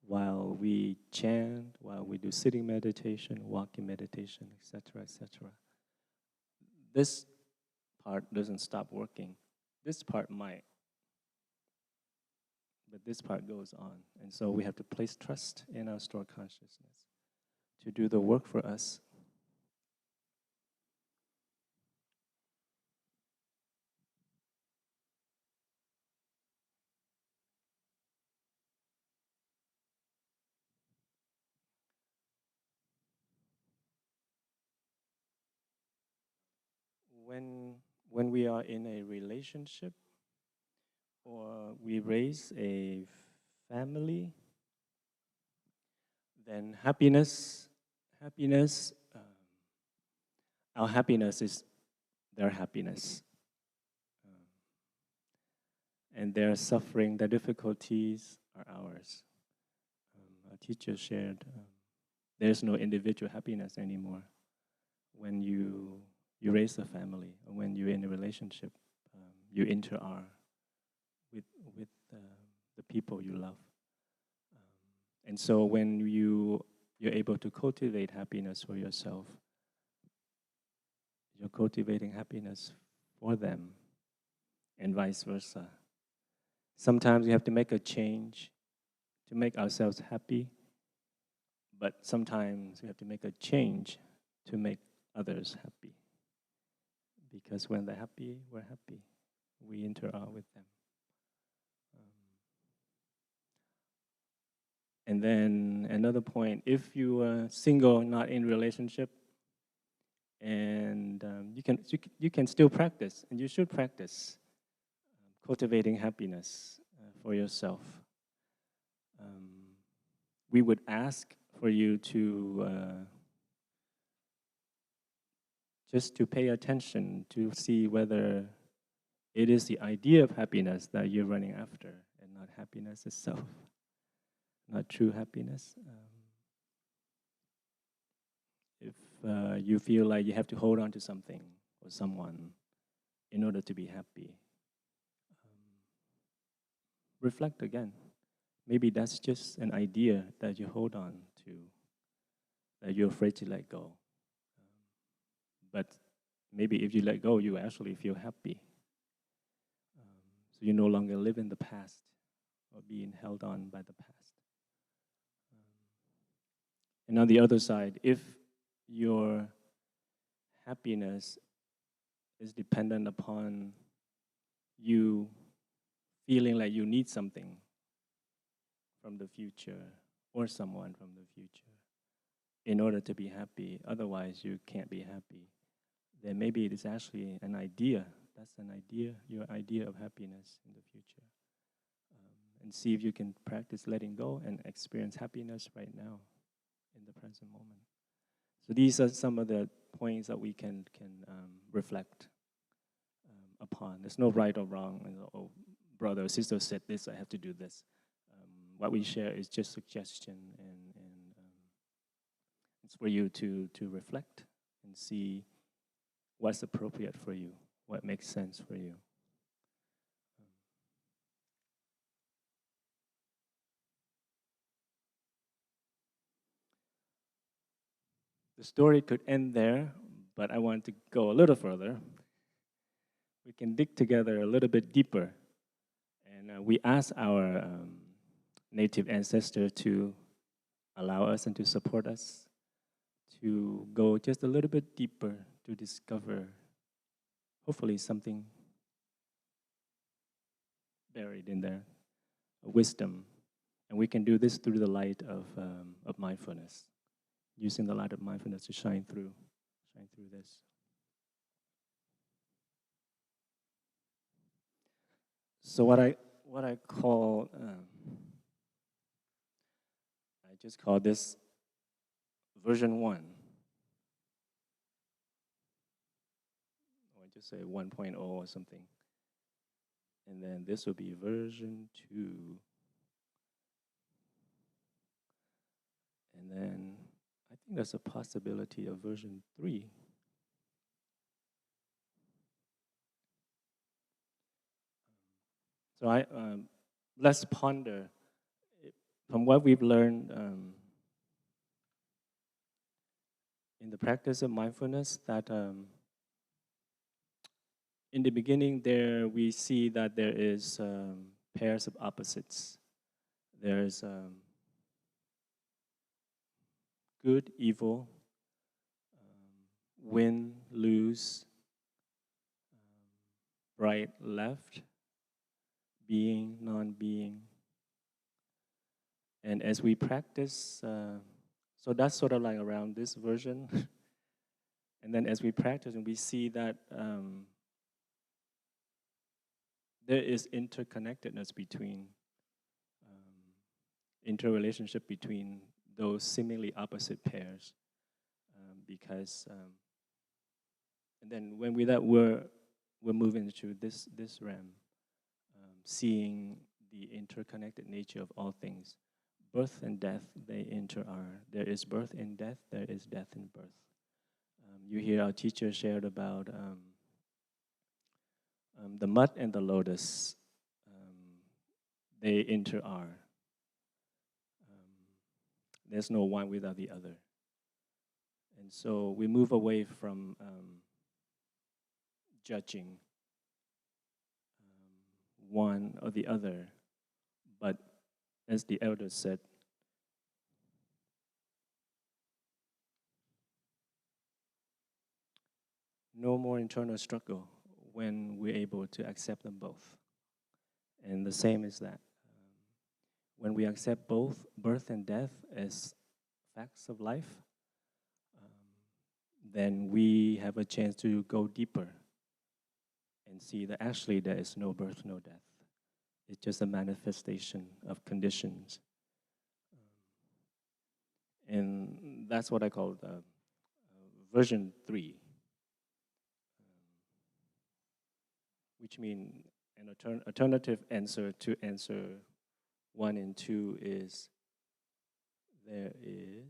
while we chant, while we do sitting meditation, walking meditation, etc., etc. This part doesn't stop working. This part might, but this part goes on. And so we have to place trust in our stored consciousness to do the work for us. When we are in a relationship or we raise a family, then happiness, our happiness is their happiness. And their suffering, their difficulties are ours. Our teacher shared, there's no individual happiness anymore. When you raise a family, or when you're in a relationship, you interact with the people you love. And so when you're able to cultivate happiness for yourself, you're cultivating happiness for them, and vice versa. Sometimes we have to make a change to make ourselves happy, but sometimes we have to make a change to make others happy. Because when they're happy, we're happy. We interact with them. And then another point, if you are single, not in relationship, and you can still practice, and you should practice cultivating happiness for yourself. We would ask for you to just to pay attention to see whether it is the idea of happiness that you're running after and not happiness itself, not true happiness. If you feel like you have to hold on to something or someone in order to be happy, reflect again. Maybe that's just an idea that you hold on to, that you're afraid to let go. But maybe if you let go, you actually feel happy. So you no longer live in the past or being held on by the past. And on the other side, if your happiness is dependent upon you feeling like you need something from the future or someone from the future in order to be happy, otherwise you can't be happy, then maybe it is actually an idea. That's an idea, your idea of happiness in the future. And see if you can practice letting go and experience happiness right now in the present moment. So these are some of the points that we can reflect upon. There's no right or wrong. Oh, brother or sister said this, I have to do this. What we share is just suggestion, and it's for you to reflect and see what's appropriate for you, what makes sense for you. The story could end there, but I want to go a little further. We can dig together a little bit deeper. And we ask our native ancestor to allow us and to support us to go just a little bit deeper to discover, hopefully, something buried in there, a wisdom. And we can do this through the light of mindfulness, using the light of mindfulness to shine through this. So what I call, I just call this version 1. Or just say 1.0 or something. And then this will be version 2. And then I think there's a possibility of version 3. So let's ponder from what we've learned in the practice of mindfulness, that in the beginning there we see that there is pairs of opposites. There's good, evil, win, lose, right, left, being, non-being. And as we practice, so that's sort of like around this version. And then as we practice and we see that there is interconnectedness between, interrelationship between those seemingly opposite pairs. Because, and then when we're moving into this realm, seeing the interconnected nature of all things. Birth and death, they are. There is birth in death, there is death in birth. You hear our teacher shared about the mud and the lotus. They are. There's no one without the other. And so we move away from judging one or the other. But as the elder said, no more internal struggle when we're able to accept them both. And the same is that when we accept both birth and death as facts of life, then we have a chance to go deeper and see that actually there is no birth, no death. It's just a manifestation of conditions. And that's what I call version 3, which means an alternative answer to answer 1 and 2 is there is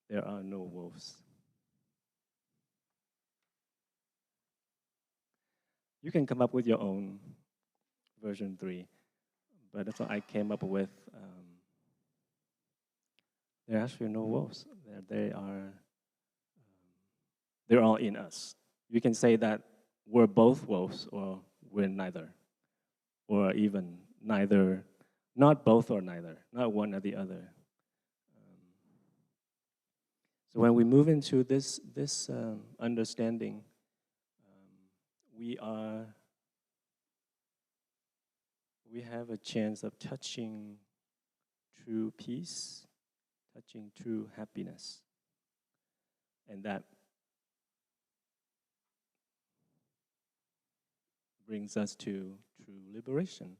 there are no wolves. You can come up with your own version 3, but that's what I came up with. There are actually no wolves. They're all in us. You can say that we're both wolves, or we're neither, or even neither, not both or neither, not one or the other. So when we move into this understanding, we have a chance of touching true peace, touching true happiness, and that brings us to true liberation.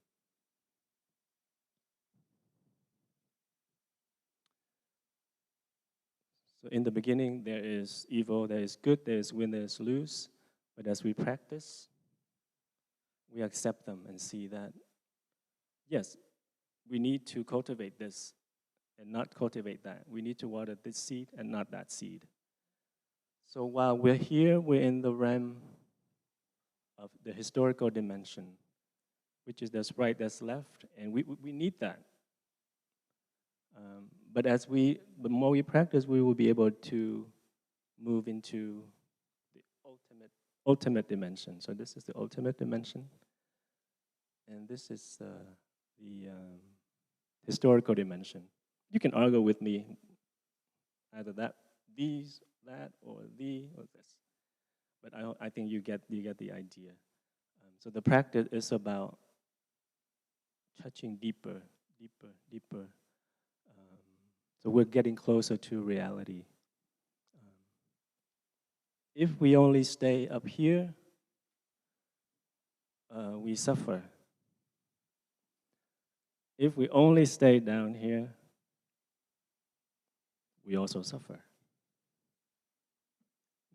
So in the beginning, there is evil, there is good, there is win, there is lose. But as we practice, we accept them and see that, yes, we need to cultivate this and not cultivate that. We need to water this seed and not that seed. So while we're here, we're in the realm of the historical dimension, which is there's right, there's left, and we need that. But the more we practice, we will be able to move into the ultimate dimension. So this is the ultimate dimension. And this is the historical dimension. You can argue with me, either that, these, that, or the, or this. But I think you get the idea. So the practice is about touching deeper, deeper, deeper. So we're getting closer to reality. If we only stay up here, we suffer. If we only stay down here, we also suffer.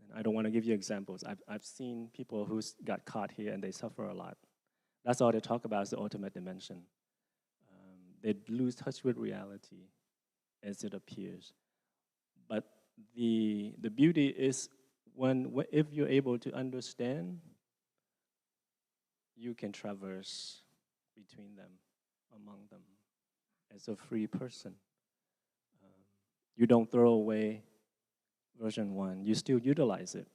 And I don't want to give you examples. I've seen people who got caught here and they suffer a lot. That's all they talk about is the ultimate dimension. They lose touch with reality as it appears. But the beauty is if you're able to understand, you can traverse between them, among them, as a free person. You don't throw away version 1. You still utilize it.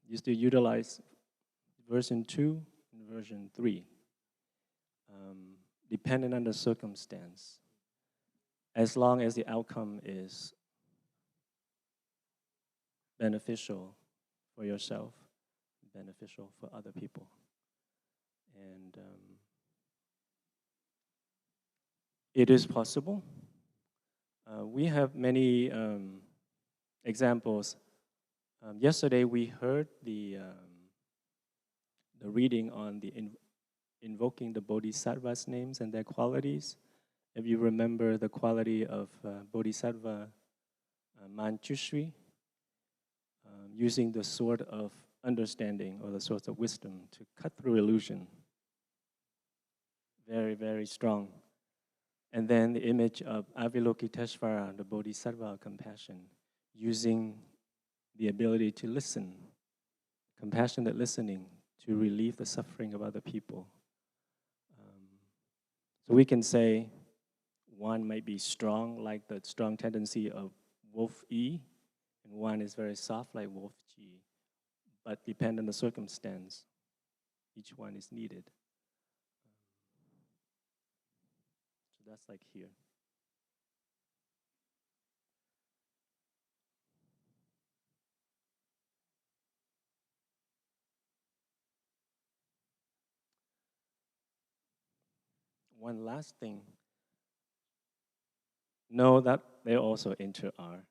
You still utilize version 2 and version 3, depending on the circumstance, as long as the outcome is beneficial for yourself, beneficial for other people. And it is possible. We have many examples. Yesterday we heard the reading on the invoking the Bodhisattva's names and their qualities. If you remember the quality of Bodhisattva Manjushri, using the sword of understanding or the sword of wisdom to cut through illusion. Very, very strong. And then the image of Avalokiteshvara, the Bodhisattva of compassion, using the ability to listen, compassionate listening, to relieve the suffering of other people. So we can say one might be strong, like the strong tendency of Wolf E, and one is very soft, like Wolf G. But depending on the circumstance, each one is needed. So that's like here. One last thing. Know that they also inter-are.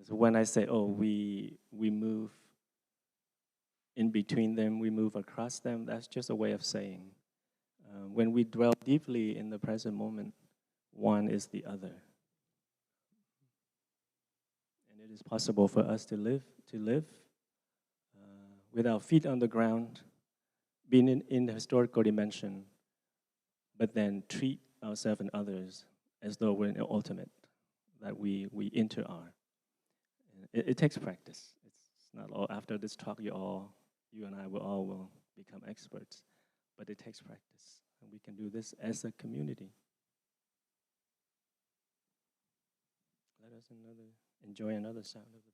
So when I say, oh, we move in between them, we move across them, that's just a way of saying, when we dwell deeply in the present moment, one is the other. And it is possible for us to live with our feet on the ground, being in the historical dimension, but then treat ourselves and others as though we're in the ultimate, that we inter-are. It takes practice. It's not all after this talk you and I will become experts, but it takes practice. And we can do this as a community. Let us enjoy another sound of the bell.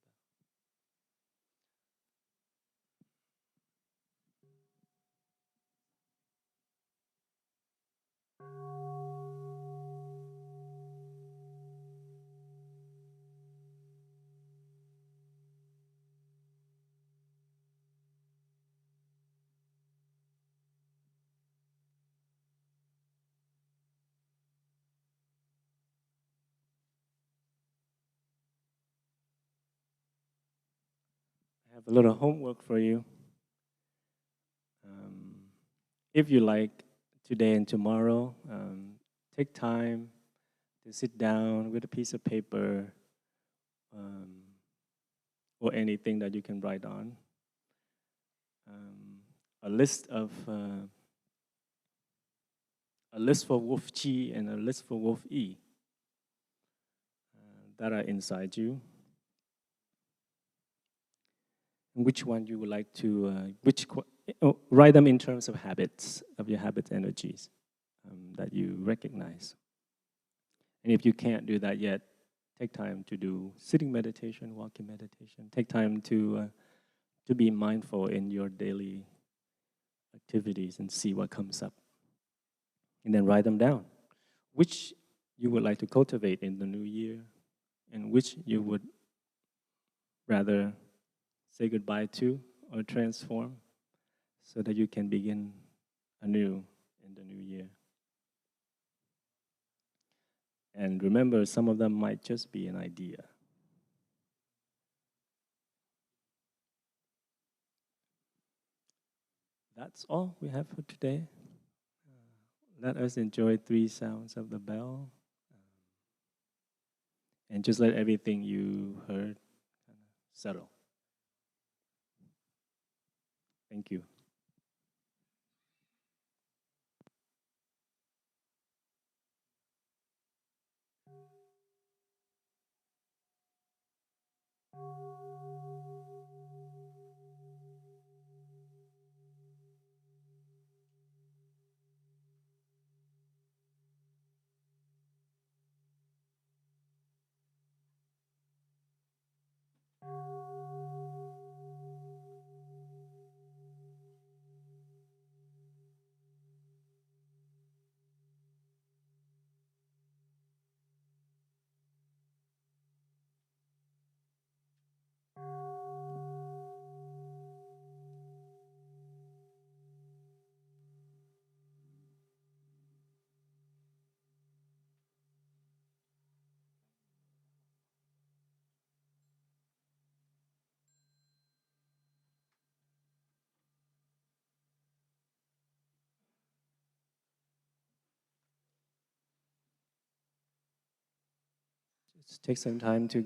I have a little homework for you. If you like, today and tomorrow, take time to sit down with a piece of paper or anything that you can write on. A list for Wolf Chi and a list for Wolf E that are inside you. And which one you would like to, write them in terms of habits, of your habit energies that you recognize. And if you can't do that yet, take time to do sitting meditation, walking meditation. Take time to be mindful in your daily activities and see what comes up. And then write them down. Which you would like to cultivate in the new year, and which you would rather say goodbye to or transform, so that you can begin anew in the new year. And remember, some of them might just be an idea. That's all we have for today. Let us enjoy 3 sounds of the bell. And just let everything you heard settle. Thank you. Just take some time to